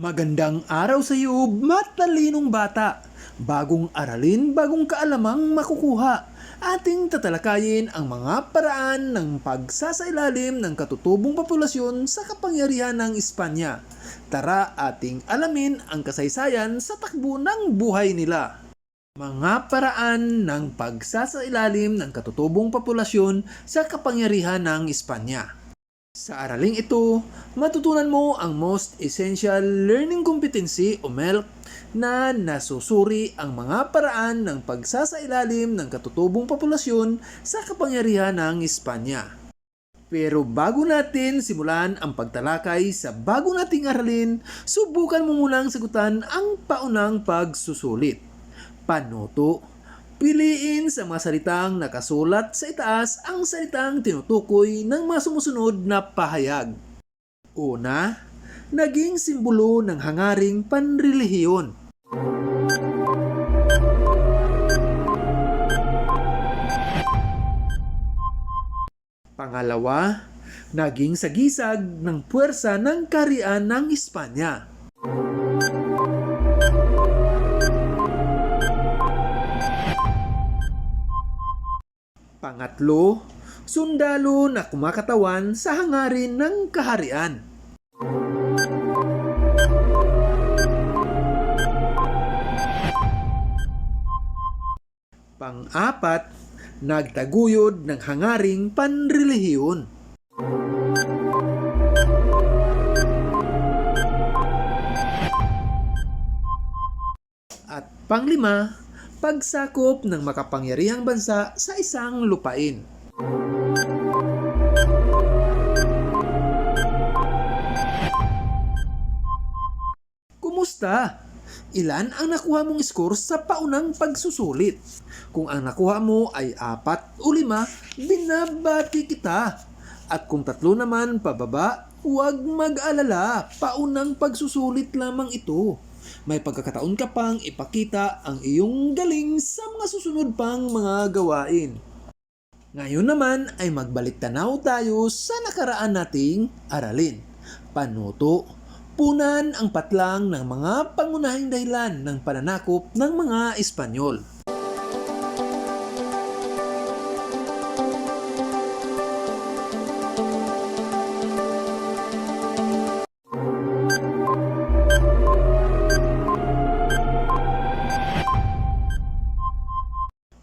Magandang araw sa iyo, matalinong bata. Bagong aralin, bagong kaalamang makukuha. Ating tatalakayin ang mga paraan ng pagsasailalim ng katutubong populasyon sa kapangyarihan ng Espanya. Tara ating alamin ang kasaysayan sa takbo ng buhay nila. Mga paraan ng pagsasailalim ng katutubong populasyon sa kapangyarihan ng Espanya. Sa araling ito, matutunan mo ang most essential learning competency o MELC na nasusuri ang mga paraan ng pagsasailalim ng katutubong populasyon sa kapangyarihan ng Espanya. Pero bago natin simulan ang pagtalakay sa bago nating aralin, subukan mo munang sagutan ang paunang pagsusulit. Panuto. Piliin sa mga salitang nakasulat sa itaas ang salitang tinutukoy ng mga sumusunod na pahayag. Una, naging simbolo ng hangaring panrelihiyon. Pangalawa, naging sagisag ng puwersa ng kaharian ng Espanya. Pangatlo, sundalo na kumakatawan sa hangarin ng kaharian. Pang-apat, nagtaguyod ng hangaring panrelihiyon. At panglima, pagsakop ng makapangyarihang bansa sa isang lupain. Kumusta? Ilan ang nakuha mong score sa paunang pagsusulit? Kung ang nakuha mo ay 4 o 5, binabati kita. At kung 3 naman pababa, huwag mag-alala, paunang pagsusulit lamang ito. May pagkakataon ka pang ipakita ang iyong galing sa mga susunod pang mga gawain. Ngayon naman ay magbalik tanaw tayo sa nakaraan nating aralin. Panuto, punan ang patlang ng mga pangunahing dahilan ng pananakop ng mga Espanyol.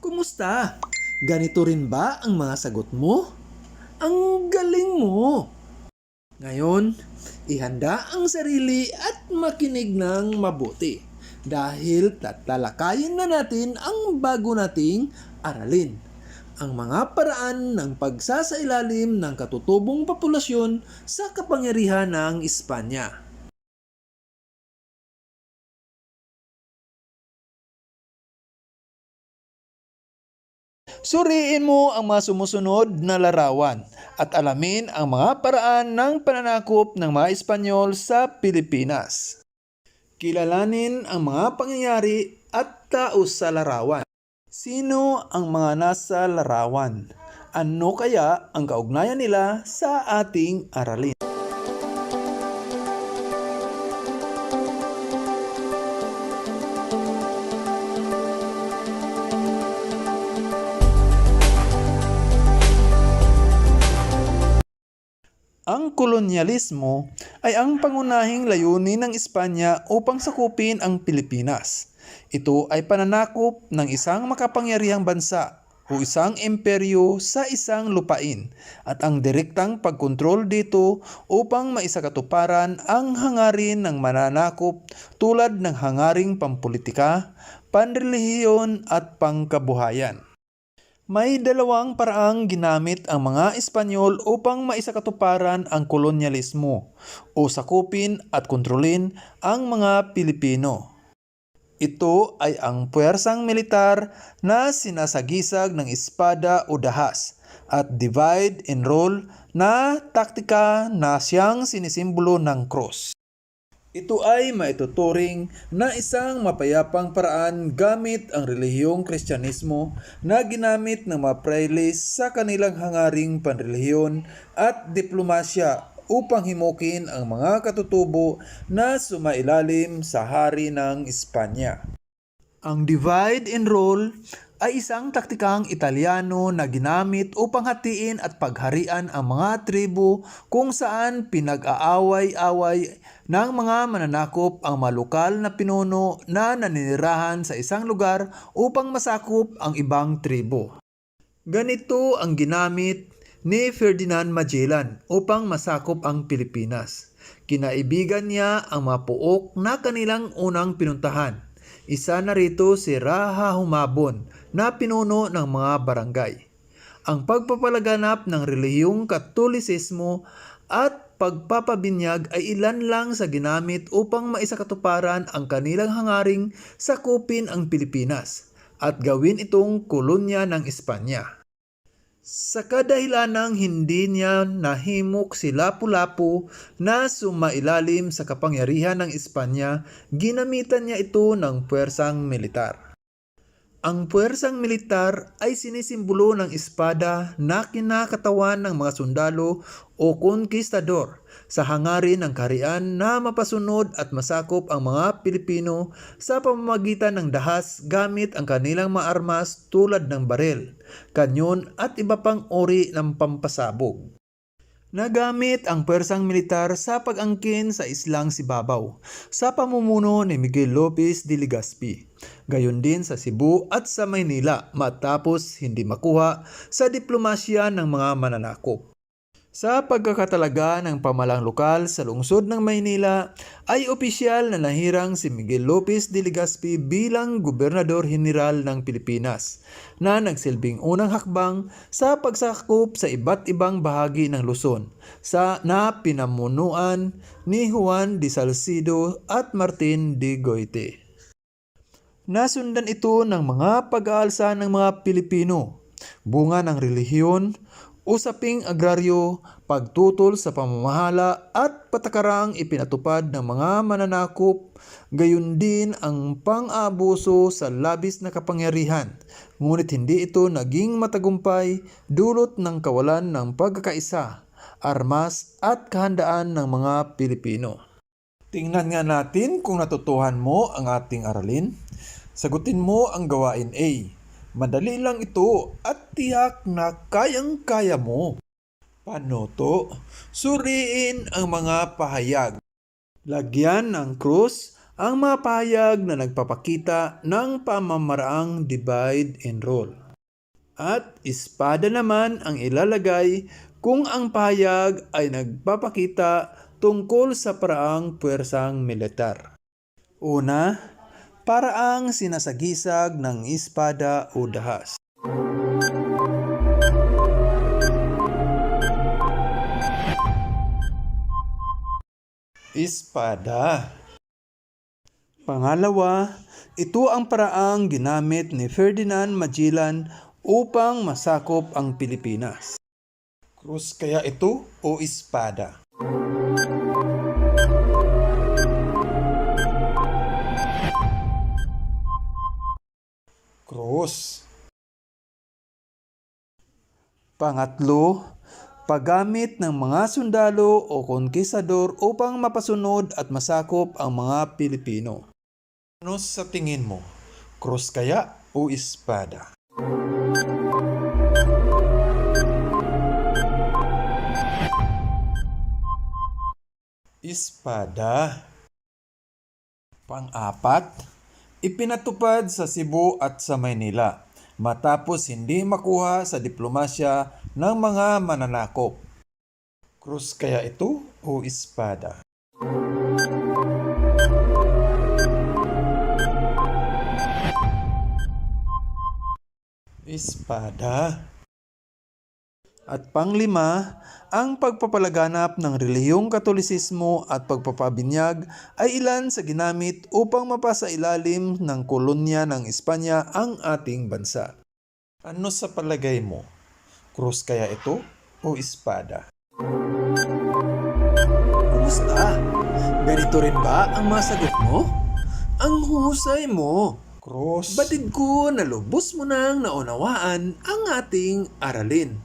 Kumusta? Ganito rin ba ang mga sagot mo? Ang galing mo! Ngayon, ihanda ang sarili at makinig ng mabuti dahil tatalakayin na natin ang bago nating aralin. Ang mga paraan ng pagsasailalim ng katutubong populasyon sa kapangyarihan ng Espanya. Suriin mo ang mga sumusunod na larawan at alamin ang mga paraan ng pananakop ng mga Espanyol sa Pilipinas. Kilalanin ang mga pangyayari at tao sa larawan. Sino ang mga nasa larawan? Ano kaya ang kaugnayan nila sa ating aralin? Ang kolonyalismo ay ang pangunahing layunin ng Espanya upang sakupin ang Pilipinas. Ito ay pananakop ng isang makapangyarihang bansa o isang imperyo sa isang lupain at ang direktang pagkontrol dito upang maisakatuparan ang hangarin ng mananakop tulad ng hangaring pampolitika, panrelihiyon at pangkabuhayan. May dalawang paraang ginamit ang mga Espanyol upang maisakatuparan ang kolonyalismo o sakupin at kontrolin ang mga Pilipino. Ito ay ang puwersang militar na sinasagisag ng espada o dahas at divide and rule na taktika na siyang sinisimbolo ng cross. Ito ay maituturing na isang mapayapang paraan gamit ang relihiyong Kristyanismo na ginamit ng mga frailes sa kanilang hangaring panrelihiyon at diplomasya upang himukin ang mga katutubo na sumailalim sa hari ng Espanya. Ang divide and rule ay isang taktikang Italyano na ginamit upang hatiin at pagharian ang mga tribo kung saan pinag-aaway-away ng mga mananakop ang mga lokal na pinuno na naninirahan sa isang lugar upang masakop ang ibang tribo. Ganito ang ginamit ni Ferdinand Magellan upang masakop ang Pilipinas. Kinaibigan niya ang mga puok na kanilang unang pinuntahan. Isa na rito si Raha Humabon na pinuno ng mga barangay. Ang pagpapalaganap ng relihiyong Katolisismo at pagpapabinyag ay ilan lang sa ginamit upang maisakatuparan ang kanilang hangaring sakupin ang Pilipinas at gawin itong kolonya ng Espanya. Sa kadahilanang hindi niya nahimok si Lapu-Lapu na sumailalim sa kapangyarihan ng Espanya, ginamitan niya ito ng puwersang militar. Ang puwersang militar ay sinisimbolo ng espada na kinakatawan ng mga sundalo o konkistador sa hangarin ng kaharian na mapasunod at masakop ang mga Pilipino sa pamamagitan ng dahas gamit ang kanilang mga armas tulad ng baril, kanyon at iba pang uri ng pampasabog. Nagamit ang puwersang militar sa pag-angkin sa Islang Sibabaw sa pamumuno ni Miguel Lopez de Legazpi. Gayon din sa Cebu at sa Maynila matapos hindi makuha sa diplomasya ng mga mananakop. Sa pagkakatalaga ng pamalang lokal sa lungsod ng Maynila ay opisyal na nahirang si Miguel Lopez de Legazpi bilang Gobernador General ng Pilipinas na nagsilbing unang hakbang sa pagsakop sa iba't ibang bahagi ng Luzon na pinamunuan ni Juan de Salcido at Martin de Goite. Nasundan ito ng mga pag-aalsa ng mga Pilipino, bunga ng relihiyon, usaping agraryo, pagtutol sa pamamahala at patakarang ipinatupad ng mga mananakop, gayon din ang pang-aabuso sa labis na kapangyarihan. Ngunit hindi ito naging matagumpay dulot ng kawalan ng pagkakaisa, armas at kahandaan ng mga Pilipino. Tingnan nga natin kung natutuhan mo ang ating aralin. Sagutin mo ang gawain A. Madali lang ito at tiyak na kayang-kaya mo. Paano to? Suriin ang mga pahayag. Lagyan ng krus ang mga pahayag na nagpapakita ng pamamaraang divide and rule. At espada naman ang ilalagay kung ang pahayag ay nagpapakita tungkol sa paraang puwersang militar. Una, paraang sinasagisag ng espada o dahas. Espada. Pangalawa, ito ang paraang ginamit ni Ferdinand Magellan upang masakop ang Pilipinas. Krus kaya ito o espada? Krus. Pangatlo, paggamit ng mga sundalo o konkistador upang mapasunod at masakop ang mga Pilipino. Ano sa tingin mo? Krus kaya o espada? Espada. Pang-apat, ipinatupad sa Cebu at sa Maynila matapos hindi makuha sa diplomasya ng mga mananakop. Krus kaya ito o espada? Espada. At panglima, ang pagpapalaganap ng relihiyong Katolisismo at pagpapabinyag ay ilan sa ginamit upang mapasailalim ng kolonya ng Espanya ang ating bansa. Ano sa palagay mo? Krus kaya ito o espada? Kumusta? Ganito rin ba ang mga sagot mo? Ang husay mo! Krus. Batid ko na lubos mo nang naunawaan ang ating aralin.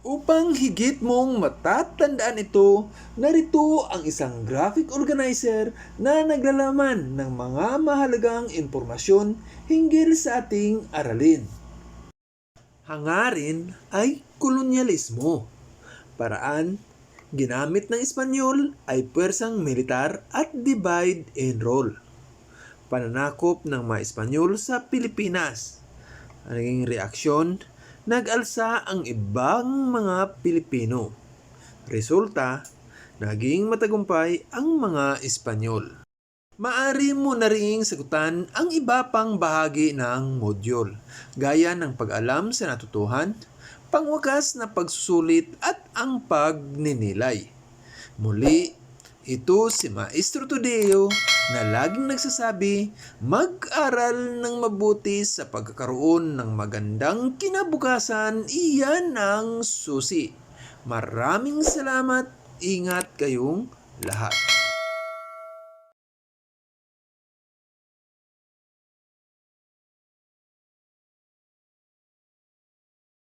Upang higit mong matatandaan ito, narito ang isang graphic organizer na naglalaman ng mga mahalagang impormasyon hinggil sa ating aralin. Hangarin ay kolonyalismo. Paraan, ginamit ng Espanyol ay puwersang militar at divide and rule. Pananakop ng mga Espanyol sa Pilipinas. Ang naging reaksyon, nag-alsa ang ibang mga Pilipino. Resulta, naging matagumpay ang mga Espanyol. Maaari mo na ring sagutan ang iba pang bahagi ng module, gaya ng pag-alam sa natutuhan, pangwakas na pagsusulit at ang pagninilay. Muli, ito si Maestro Tudeo na laging nagsasabi, mag-aral ng mabuti sa pagkakaroon ng magandang kinabukasan, iyan ang susi. Maraming salamat, ingat kayong lahat.